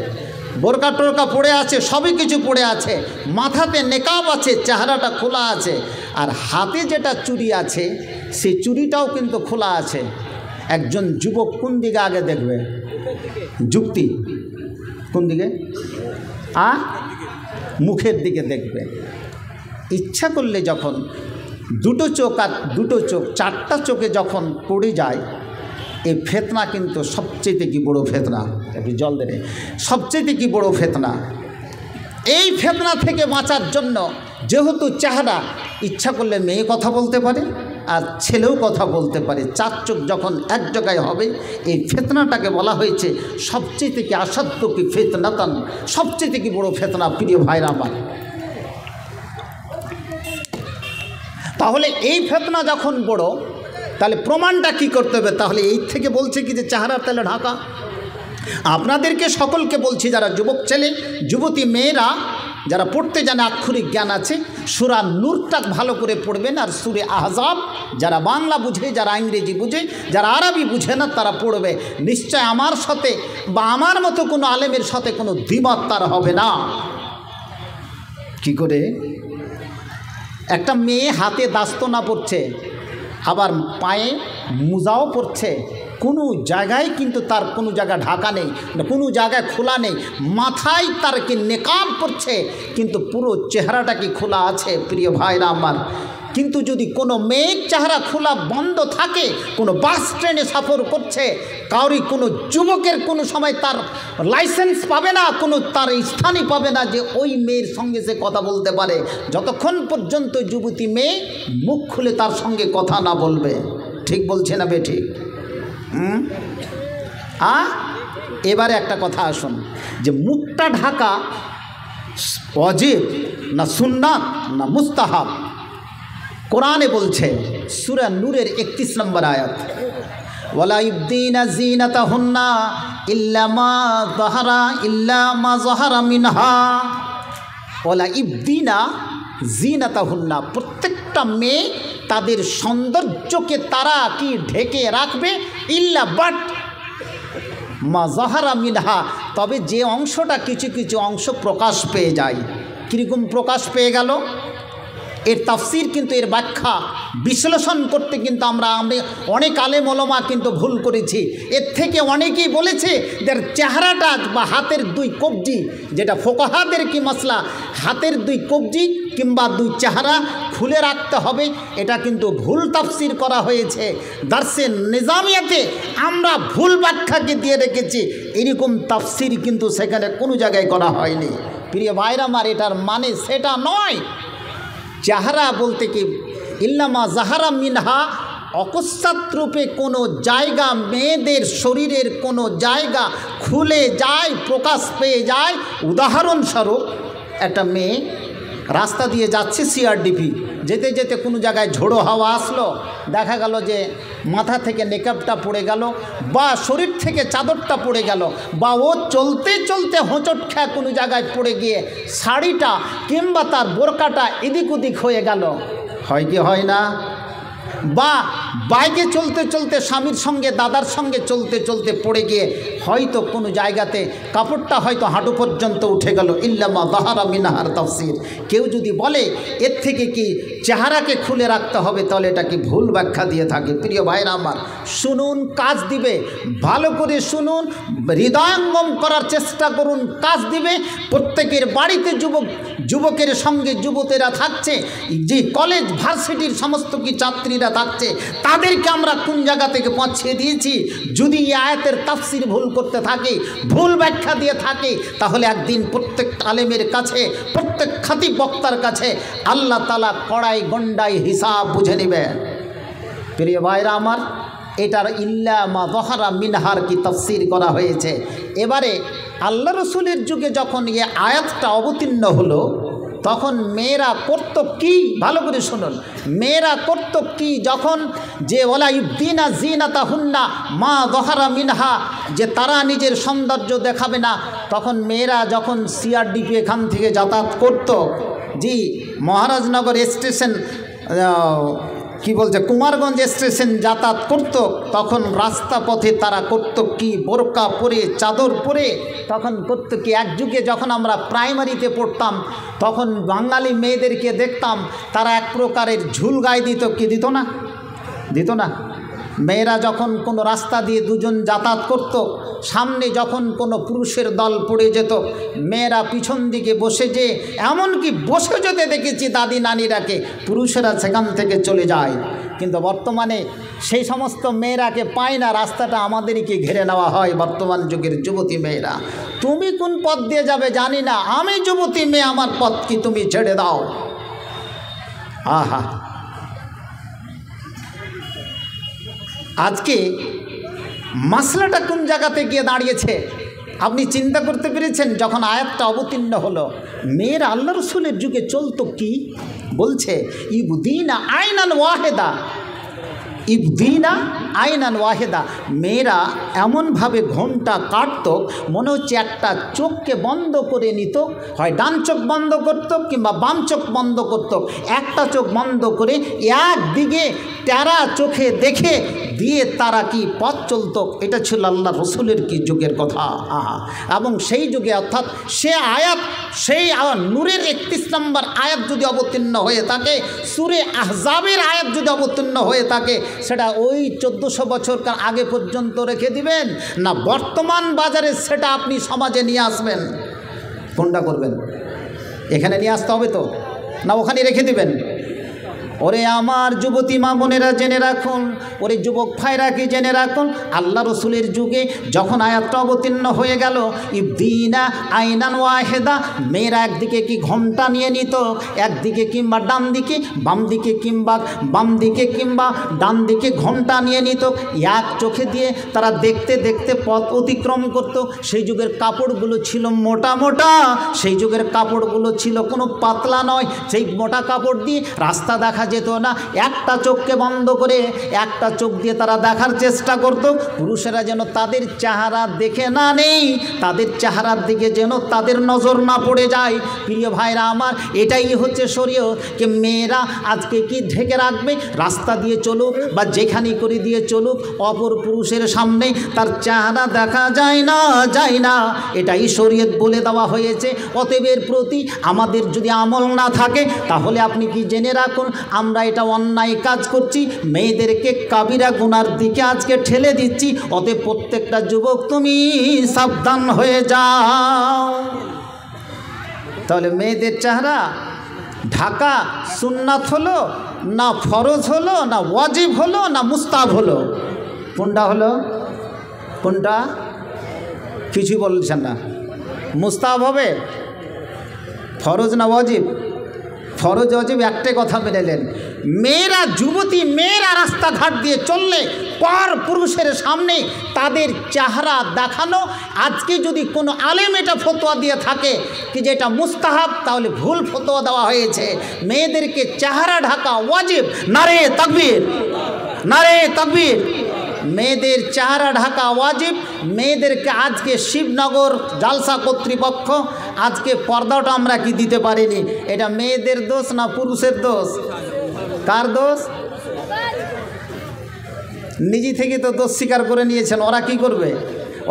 বোরকা টোরকা পড়ে আছে, সবই কিছু পড়ে আছে, মাথাতে নেকাব আছে, চেহারাটা খোলা আছে, আর হাতে যেটা চুড়ি আছে সেই চুড়িটাও কিন্তু খোলা আছে। একজন যুবক কোন দিকে আগে দেখবে? যুক্তি কোন দিকে? মুখের দিকে দেখবে। ইচ্ছা করলে যখন দুটো চোখ আর দুটো চোখ, চারটা চোখে যখন পড়ে যায়, এই ফেতনা কিন্তু সবচেয়ে কি বড় ফেতনা, একটু জল দেবে, সবচেয়ে কি বড় ফেতনা। এই ফেতনা থেকে বাঁচার জন্য যেহেতু চেহারা, ইচ্ছা করলে মেয়ে কথা বলতে পারে, আর ছেলেও কথা বলতে পারে। 4 চোখ যখন এক জায়গায় হবে, এই ফিতনাটাকে বলা হয়েছে সবচেয়ে থেকে আসাধ্য কি ফিতনাতান, সবচেয়ে থেকে বড় ফিতনা। প্রিয় ভাইরা আমার, তাহলে এই ফিতনা যখন বড়, তাহলে প্রমাণটা কি করতে হবে? তাহলে এই থেকে বলছে কি যে চেহারার তেলে ঢাকা। আপনাদেরকে সকলকে বলছি, যারা যুবক ছেলে যুবতী মেয়েরা যারা পড়তে জানে, আক্ষরিক জ্ঞান আছে, সূরা নূরটা ভালো করে পড়বেন। আর সূরা আহজাব যারা বাংলা বুঝে, যারা ইংরেজি বুঝে, যারা আরবি বুঝে না, তারা পড়বে। নিশ্চয় আমার সাথে বা আমার মতো কোনো আলেমের সাথে কোনো দ্বিমত তার হবে না। কি করে? একটা মেয়ে হাতে দাস্তনা পড়ছে, আবার পায়ে মোজাও পড়ছে, কোনো জায়গায় কিন্তু তার কোনো জায়গা ঢাকা নেই, কোনো জায়গায় খোলা নেই, মাথায় তার কি নেকাব পড়ছে, কিন্তু পুরো চেহারাটা কি খোলা আছে? প্রিয় ভাইরা আমার, কিন্তু যদি কোনো মেয়ের চেহারা খোলা বন্ধ থাকে, কোনো বাস ট্রেনে সফর করছে, কাউরি কোনো যুবকের কোনো সময় তার লাইসেন্স পাবে না, কোনো তার স্থানই পাবে না যে ওই মেয়ের সঙ্গে সে কথা বলতে পারে, যতক্ষণ পর্যন্ত যুবতী মেয়ে মুখ খুলে তার সঙ্গে কথা না বলবে। ঠিক বলছে না বে? ঠিক। এবারে একটা কথা আসুন, যে মুখটা ঢাকা ওয়াজিব না সুন্নাত না মুস্তাহাব? কোরআনে বলছে সূরা নূরের 31 নম্বর আয়াত, ওয়ালা ইবদিনা জিনাতাহুন্না ইল্লা মা যাহারা মিনহা। ওয়ালা ইবদিনা জিনাতাহুন্না, প্রত্যেকটা মেয়ে তাদের সৌন্দর্যকে তারা কি ঢেকে রাখবে, ইল্লা বাট মা যাহারা মিনহা, তবে যে অংশটা কিছু কিছু অংশ প্রকাশ পেয়ে যায়। কীরকম প্রকাশ পেয়ে গেল? এর তাফসির কিন্তু, এর ব্যাখ্যা বিশ্লেষণ করতে কিন্তু আমরা অনেক আলেম ওলামা কিন্তু ভুল করেছি। এর থেকে অনেকেই বলেছে যে চেহারাটা বা হাতের 2 কবজি, যেটা ফোকাহাদের কি মশলা, হাতের 2 কবজি কিংবা 2 চেহারা খুলে রাখতে হবে, এটা কিন্তু ভুল তাফসির করা হয়েছে। দার্সে নিজামিয়াতে আমরা ভুল ব্যাখ্যাকে দিয়ে রেখেছি, এরকম তাফসির কিন্তু সেখানে কোনো জায়গায় করা হয়নি। প্রিয় ভাইরা আমার, এটার মানে সেটা নয়। চেহারা বলতে কি ইল্লামা জাহারা মিনহা, অকস্মাৎ রূপে কোনো জায়গা, মেয়েদের শরীরের কোনো জায়গা খুলে যায়, প্রকাশ পেয়ে যায়। উদাহরণস্বরূপ, একটা মেয়ে রাস্তা দিয়ে যাচ্ছে সিআরডিপি, যেতে যেতে কোনো জায়গায় ঝোড়ো হাওয়া আসলো, দেখা গেল যে মাথা থেকে নেকআপটা পড়ে গেল, বা শরীর থেকে চাদরটা পড়ে গেল, বা ও চলতে চলতে হোঁচট খেয়ে কোনো জায়গায় পড়ে গিয়ে শাড়িটা কিংবা তার বোরকাটা এদিক ওদিক হয়ে গেল, হয় কি হয় না? বা বাইকে চলতে চলতে স্বামীর সঙ্গে দাদার সঙ্গে চলতে চলতে পড়ে গিয়ে হয়তো কোনো জায়গাতে কাপড়টা হয়তো হাঁটু পর্যন্ত উঠে গেল, ইল্লামা যাহারা মিনহার তাফসির। কেউ যদি বলে এর থেকে কি চেহারাকে খুলে রাখতে হবে, তাহলে এটা কি ভুল ব্যাখ্যা দিয়ে থাকে। প্রিয় ভাইরা আমার, শুনুন, কাজ দিবে, ভালো করে শুনুন, হৃদয়ঙ্গম করার চেষ্টা করুন, কাজ দিবে। প্রত্যেকের বাড়িতে যুবকের সঙ্গে যুবতীরা থাকছে, যে কলেজ ভার্সিটির সমস্ত কি ছাত্রীরা থাকছে, তাদেরকে আমরা কোন জায়গা থেকে পৌঁছে দিয়েছি। যদি এই আয়াতের তাফসির ভুল করতে থাকি, ভুল ব্যাখ্যা দিয়ে থাকি, তাহলে একদিন প্রত্যেক আলেমের কাছে, প্রত্যেক খাতিব বক্তার কাছে আল্লাহ তাআলা কড়াই গন্ডাই হিসাব বুঝে নেবেন। প্রিয় ভাইরা আমার, এটার ইল্লা মা যাহারা মিনহার কি তাফসির করা হয়েছে। এবারে আল্লাহ রসুলের যুগে যখন এই আয়াতটা অবতীর্ণ হলো, তখন মেয়েরা করত কি? ভালো করে শুনুন, মেয়েরা করত কি? যখন যে ওয়ালা ইবদিনা জিনাতাহুন্না মা যাহারা মিনহা, যে তারা নিজের সৌন্দর্য দেখাবে না, তখন মেয়েরা যখন সিআরডিপি এখান থেকে যাতায়াত করত, জি মহারাজনগর স্টেশন কি বলছে কুমারগঞ্জ স্টেশন যাতায়াত করত, তখন রাস্তা পথে তারা করত কি? বোরকা পরে, চাদর পরে, তখন করত কি? এক যুগে যখন আমরা প্রাইমারিতে পড়তাম, তখন বাঙালি মেয়েদেরকে দেখতাম তারা এক প্রকারের ঝুল গায়ে দিত, কি দিত না? দিত না? মেয়েরা যখন কোনো রাস্তা দিয়ে দুজন যাতায়াত করত, সামনে যখন কোনো পুরুষের দল পড়ে যেত, মেয়েরা পিছন দিকে বসে, যে এমনকি বসে যেতে দেখেছি দাদি নানিরাকে, পুরুষেরা সেখান থেকে চলে যায়। কিন্তু বর্তমানে সেই সমস্ত মেয়েরাকে পায় না, রাস্তাটা আমাদেরকে ঘিরে নেওয়া হয়। বর্তমান যুগের যুবতী মেয়েরা, তুমি কোন পথ দিয়ে যাবে জানি না, আমি যুবতী মেয়ে, আমার পথ কি তুমি ছেড়ে দাও। আহা, আজকে মাসলাটা কোন জায়গাতে গিয়ে দাঁড়িয়েছে আপনি চিন্তা করতে পেরেছেন? যখন আয়াতটা অবতীর্ণ হলো, মেয়েরা আল্লাহ রসুলের যুগে চলতো কি বলছে, ইবদিনা আইনান ওয়াহেদা, ইবদিনা আইনান ওয়াহেদা, মেয়েরা এমনভাবে ঘোমটা কাটত মনে হচ্ছে একটা চোখকে বন্ধ করে নিত, হয় ডান চোখ বন্ধ করত কিংবা বাম চোখ বন্ধ করত, একটা চোখ বন্ধ করে একদিকে টেরা চোখে দেখে দিয়ে তারা কি পথ চলত। এটা ছিল আল্লাহ রসুলের কি যুগের কথা। এবং সেই যুগে অর্থাৎ সে আয়াত, সেই নূরের 31 নম্বর আয়াত যদি অবতীর্ণ হয়ে থাকে, সূরা আহজাবের আয়াত যদি অবতীর্ণ হয়ে থাকে, সেটা ওই 1400 বছর আগে পর্যন্ত রেখে দিবেন না বর্তমান বাজারে সেটা আপনি সমাজে নিয়ে আসবেন? কোনটা করবেন? এখানে নিয়ে আসতে হবে তো, না ওখানে রেখে দিবেন? ওরে আমার যুবতী মা বোনেরা জেনে রাখুন, ওরে যুবক ভাইরা কি জেনে রাখুন, আল্লাহ রসুলের যুগে যখন আয়াতটা অবতীর্ণ হয়ে গেল, ইবদিনা আইনান ওয়াহেদা, মেয়েরা একদিকে কি ঘোমটা নিয়ে নিত, একদিকে কিংবা ডান দিকে, বাম দিকে কিংবা বাম দিকে কিংবা ডান দিকে ঘোমটা নিয়ে নিত, এক চোখে দিয়ে তারা দেখতে দেখতে পথ অতিক্রম করত। সেই যুগের কাপড়গুলো ছিল মোটা মোটা, সেই যুগের কাপড়গুলো ছিল কোনো পাতলা নয়, সেই মোটা কাপড় দিয়ে রাস্তা দেখা যেত না। একটা চোখকে বন্ধ করে একটা চোখ দিয়ে তারা দেখার চেষ্টা করত, পুরুষেরা যেন তাদের চেহারা দেখে না নেই, তাদের চেহারার দিকে যেন তাদের নজর না পড়ে যায়। প্রিয় ভাইরা আমার, এটাই হচ্ছে শরীয়ত, যে মেয়েরা আজকে কি ঢেকে রাখবে, রাস্তা দিয়ে চলুক বা যেখানে করে দিয়ে চলুক, অপর পুরুষের সামনে তার চেহারা দেখা যায় না, যায় না, এটাই শরীয়ত বলে দেওয়া হয়েছে। অতএব এর প্রতি আমাদের যদি আমল না থাকে, তাহলে আপনি কি জেনে রাখুন, আমরা এটা অন্যায় কাজ করছি, মেয়েদেরকে কাবিরা গুনার দিকে আজকে ঠেলে দিচ্ছি। অতএব প্রত্যেকটা যুবক তুমি সাবধান হয়ে যাও। তাহলে মেয়েদের চেহারা ঢাকা সুন্নাত হলো না ফরজ হলো, না ওয়াজিব হলো, না মুস্তাহাব হলো? কোনটা হলো? কোনটা? কিছু বলছেন না। মুস্তাহাব হবে, ফরজ না ওয়াজিব? ফরজ ওয়াজিব একটাই কথা মেনেলেন। মেয়েরা, যুবতী মেয়েরা রাস্তাঘাট দিয়ে চললে পর পুরুষের সামনে তাদের চেহারা দেখানো, আজকে যদি কোনো আলেম এটা ফতোয়া দিয়ে থাকে কি যে এটা মুস্তাহাব, তাহলে ভুল ফতোয়া দেওয়া হয়েছে। মেয়েদেরকে চেহারা ঢাকা ওয়াজিব। নারে তাকবীর, নারে তাকবীর। মেয়েদের চেহারা ঢাকা ওয়াজিব। মেয়েদেরকে আজকে শিবনগর জালসা কর্তৃপক্ষ আজকে পর্দাটা আমরা কি দিতে পারিনি, এটা মেয়েদের দোষ না পুরুষের দোষ? কার দোষ? নিজে থেকে তো দোষ স্বীকার করে নিয়েছেন। ওরা কি করবে?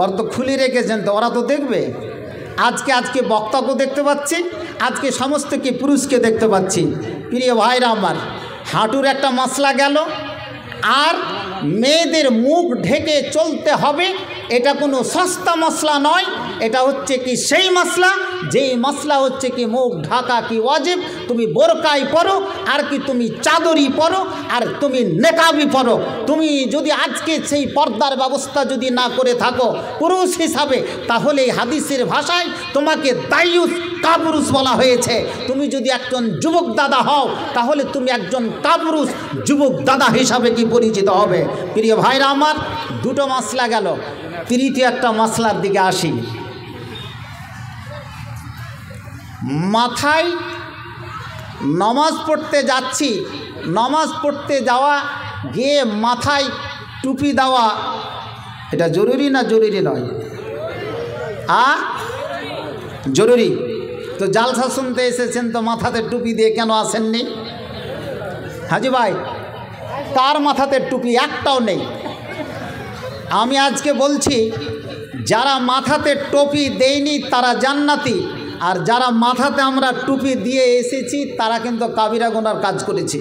ওরা তো খুলে রেখেছেন, তো ওরা তো দেখবে। আজকে বক্তাকে দেখতে পাচ্ছি, আজকে সমস্ত কি পুরুষকে দেখতে পাচ্ছি। প্রিয় ভাইরা আমার, হাঁটুর একটা মশলা গেল, আর মেয়েদের মুখ ঢেকে চলতে হবে, এটা কোনো সস্তা মশলা নয়। এটা হচ্ছে কি সেই মশলা, যেই মশলা হচ্ছে কি মুখ ঢাকা কি ওয়াজিব। তুমি বোরকাই পরো, আর কি তুমি চাদরই পরো, আর তুমি নেকাবি পরো। তুমি যদি আজকে সেই পর্দার ব্যবস্থা যদি না করে থাকো পুরুষ হিসাবে, তাহলে এই হাদিসের ভাষায় তোমাকে দায়ুস কাপুরুষ বলা হয়েছে। তুমি যদি একজন যুবক দাদা হও, তাহলে তুমি একজন কাপুরুষ যুবক দাদা হিসাবে কি পরিচিত হবে। প্রিয় ভাইরা আমার, দুটো মশলা গেল, তৃতীয় একটা মশলার দিকে আসি। মাথায় নমাজ পড়তে যাচ্ছি, নমাজ পড়তে যাওয়া গিয়ে মাথায় টুপি দেওয়া, এটা জরুরি না জরুরি নয়? জরুরি। তো জালসা শুনতে এসেছেন, তো মাথাতে টুপি দিয়ে কেন আসেননি? হাজি ভাই, কার মাথাতে টুপি? একটাও নেই। আমি আজকে বলছি, যারা মাথাতে টুপি দেয়নি তারা জান্নাতি, আর যারা মাথাতে আমরা টুপি দিয়ে এসেছি তারা কিন্তু কাবিরা গুনার কাজ করেছি।